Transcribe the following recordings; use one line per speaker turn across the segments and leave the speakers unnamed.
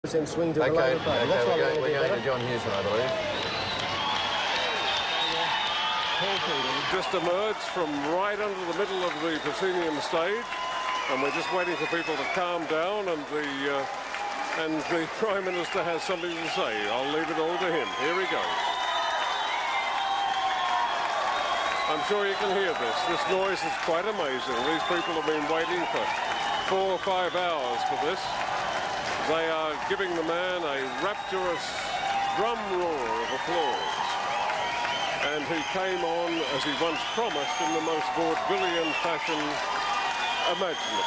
swing to the lower plate.
Okay,
That's
we're going to John Hewson, I believe.
Just emerged from right under the middle of the proscenium stage, and we're just waiting for people to calm down, and the Prime Minister has something to say. I'll leave it all to him. Here he goes. I'm sure you can hear this. This noise is quite amazing. These people have been waiting for 4 or 5 hours for this. They are giving the man a rapturous drum roar of applause. And he came on, as he once promised, in the most vaudevillian fashion imaginable.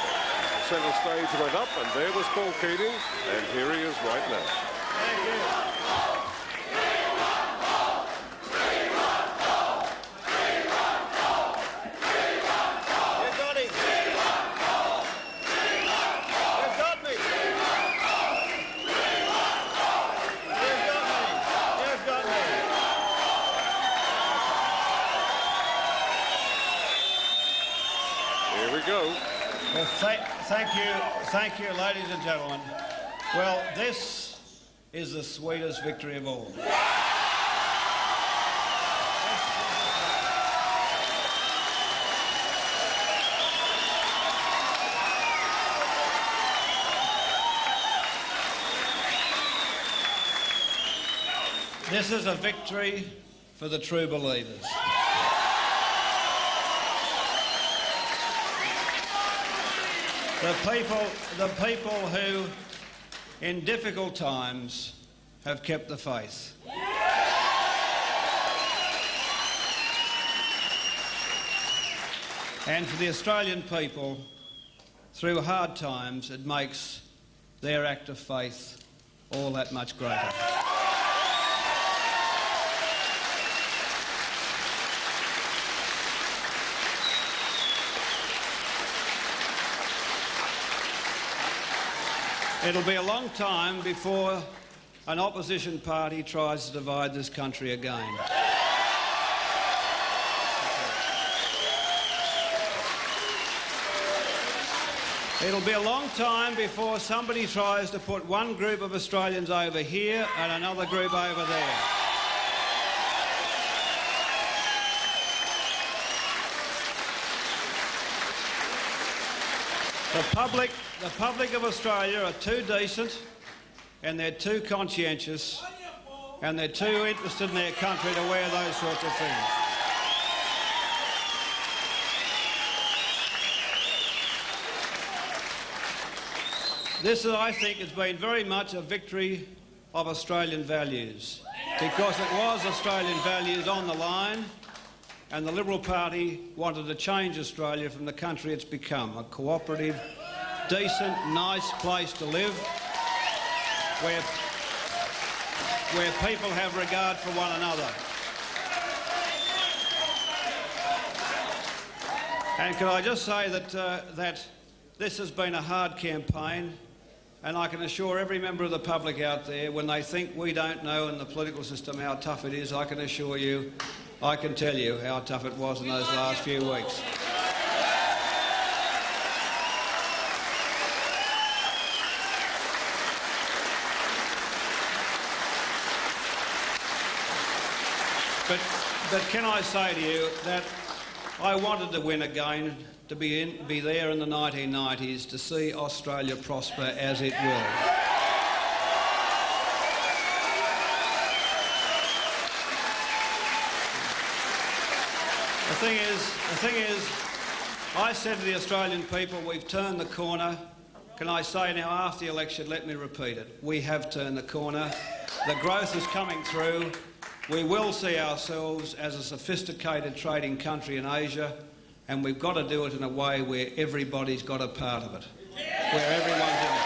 The centre stage went up, and there was Paul Keating, and here he is right now.
Thank you.
Well, thank you, ladies and gentlemen. Well, this is the sweetest victory of all. This is a victory for the true believers. The people who, in difficult times, have kept the faith. And for the Australian people, through hard times, it makes their act of faith all that much greater. It'll be a long time before an opposition party tries to divide this country again. It'll be a long time before somebody tries to put one group of Australians over here and another group over there. The public of Australia are too decent, and they're too conscientious, and they're too interested in their country to wear those sorts of things. This, I think, has been very much a victory of Australian values, because it was Australian values on the line, and the Liberal Party wanted to change Australia from the country it's become, a cooperative, decent, nice place to live, where people have regard for one another. And can I just say that this has been a hard campaign, and I can assure every member of the public out there, when they think we don't know in the political system how tough it is, I can assure you, I can tell you how tough it was in those last few weeks. But can I say to you that I wanted to win again, to be there in the 1990s, to see Australia prosper as it will. The thing is, I said to the Australian people, we've turned the corner. Can I say now, after the election, let me repeat it, we have turned the corner. The growth is coming through. We will see ourselves as a sophisticated trading country in Asia, and we've got to do it in a way where everybody's got a part of it, where everyone's in it.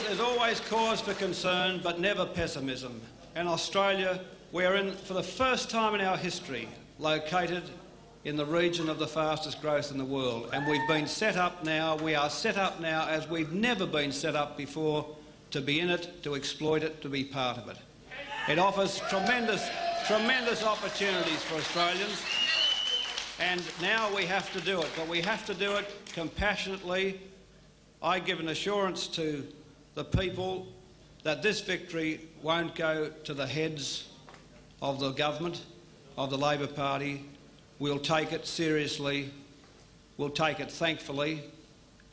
There's always cause for concern, but never pessimism. And Australia, we're in, for the first time in our history, located in the region of the fastest growth in the world. And we've been set up now, we are set up now as we've never been set up before, to be in it, to exploit it, to be part of it. It offers tremendous tremendous opportunities for Australians, and now we have to do it, but we have to do it compassionately. I give an assurance to the people that this victory won't go to the heads of the government, of the Labor Party. We'll take it seriously, we'll take it thankfully,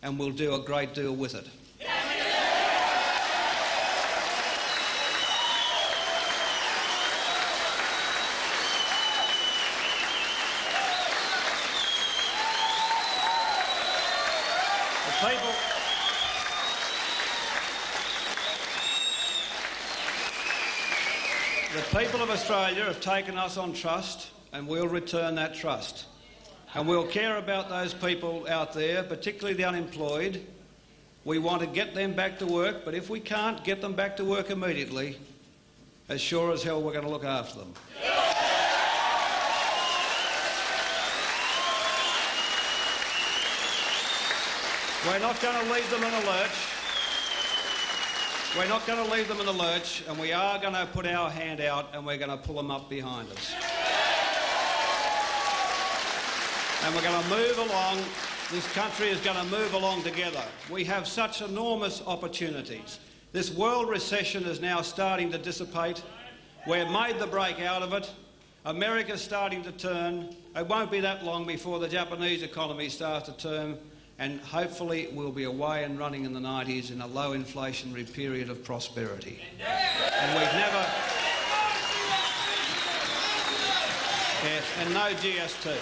and we'll do a great deal with it. The people of Australia have taken us on trust, and we'll return that trust. And we'll care about those people out there, particularly the unemployed. We want to get them back to work, but if we can't get them back to work immediately, as sure as hell we're going to look after them. We're not going to leave them in a lurch. We're not going to leave them in the lurch, and we are going to put our hand out and we're going to pull them up behind us. And we're going to move along. This country is going to move along together. We have such enormous opportunities. This world recession is now starting to dissipate. We've made the break out of it. America's starting to turn. It won't be that long before the Japanese economy starts to turn, and hopefully we'll be away and running in the 90s in a low inflationary period of prosperity. And we've never... Yes, and no GST.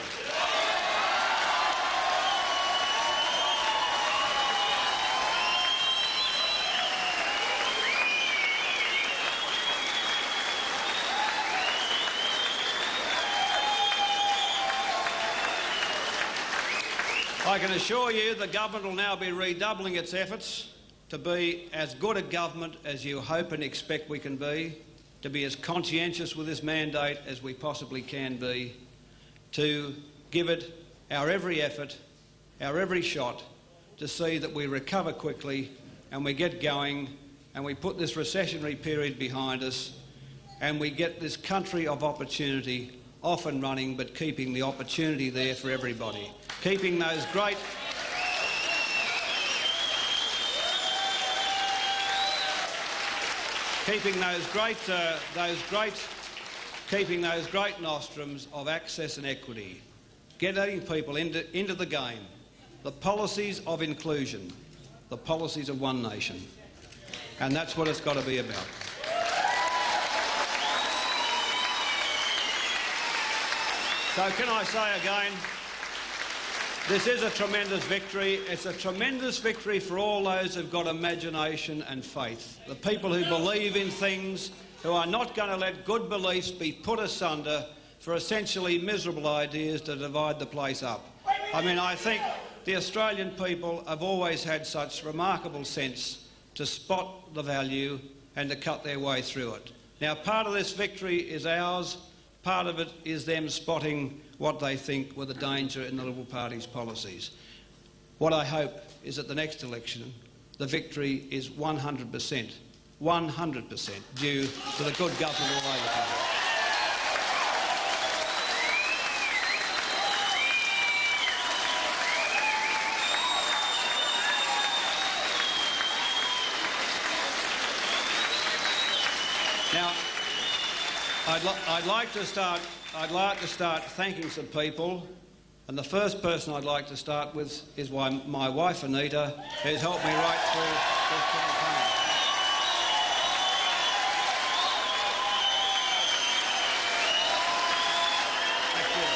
I can assure you the government will now be redoubling its efforts to be as good a government as you hope and expect we can be, to be as conscientious with this mandate as we possibly can be, to give it our every effort, our every shot, to see that we recover quickly and we get going and we put this recessionary period behind us and we get this country of opportunity off and running, but keeping the opportunity there for everybody. Keeping those great nostrums of access and equity, getting people into the game, the policies of inclusion, the policies of one nation, and that's what it's got to be about. So can I say again, this is a tremendous victory. It's a tremendous victory for all those who've got imagination and faith. The people who believe in things, who are not going to let good beliefs be put asunder for essentially miserable ideas to divide the place up. I mean, I think the Australian people have always had such remarkable sense to spot the value and to cut their way through it. Now, part of this victory is ours. Part of it is them spotting what they think were the danger in the Liberal Party's policies. What I hope is at the next election, the victory is 100% due to the good government of the Labor Party. Now, I'd like to start thanking some people, and the first person I'd like to start with is my wife Anita, who's helped me right through this campaign. Thank you.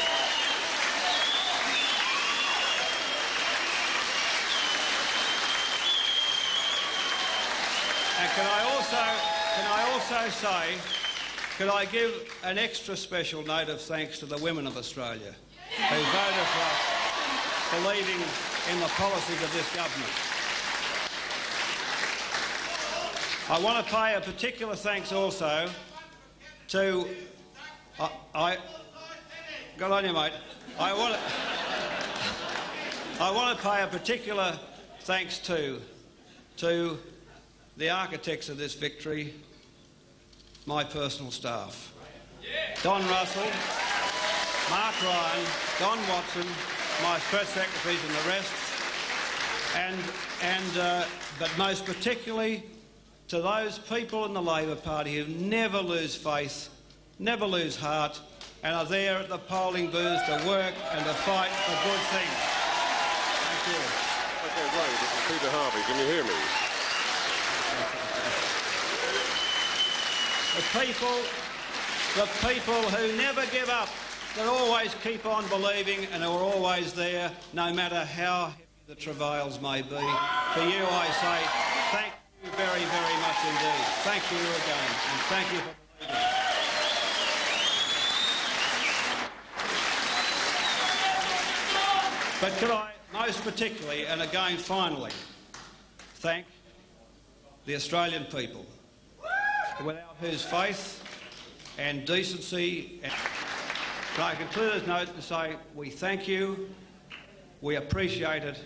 And can I also say, could I give an extra special note of thanks to the women of Australia who voted for us, believing in the policies of this government. I want to pay a particular thanks also to... Good on you, mate. I want to pay a particular thanks to the architects of this victory, my personal staff. Don Russell, Mark Ryan, Don Watson, my press secretaries and the rest, but most particularly to those people in the Labor Party who never lose faith, never lose heart, and are there at the polling booths to work and to fight for good things. Thank you.
OK, Ray, this is Peter Harvey. Can you hear me?
The people who never give up, that always keep on believing and are always there, no matter how heavy the travails may be. For you, I say thank you very, very much indeed. Thank you again, and thank you for believing. But could I, most particularly, and again finally, thank the Australian people, without whose faith and decency. Can I conclude this note and say we thank you, we appreciate it,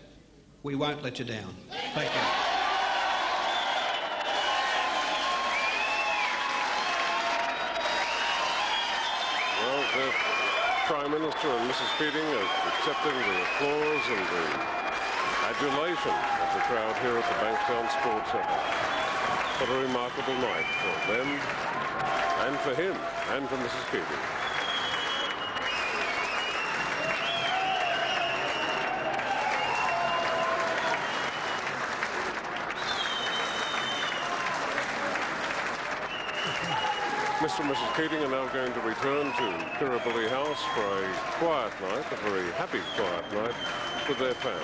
we won't let you down. Thank you.
Well, the Prime Minister and Mrs. Keating are accepting the applause and the adulation of the crowd here at the Bankstown Sports Centre. What a remarkable night for them and for him and for Mrs. Keating. Mr. and Mrs. Keating are now going to return to Kirribilli House for a quiet night, a very happy quiet night with their family.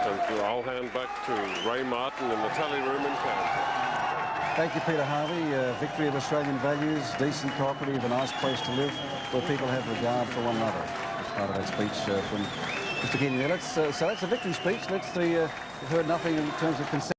And I'll hand back to Ray Martin in the tally room in Canberra.
Thank you, Peter Harvey. Victory of Australian values, decent, cooperative, a nice place to live, where people have regard for one another. As part of that speech from Mr. Keating there. So that's a victory speech. We've heard nothing in terms of consent.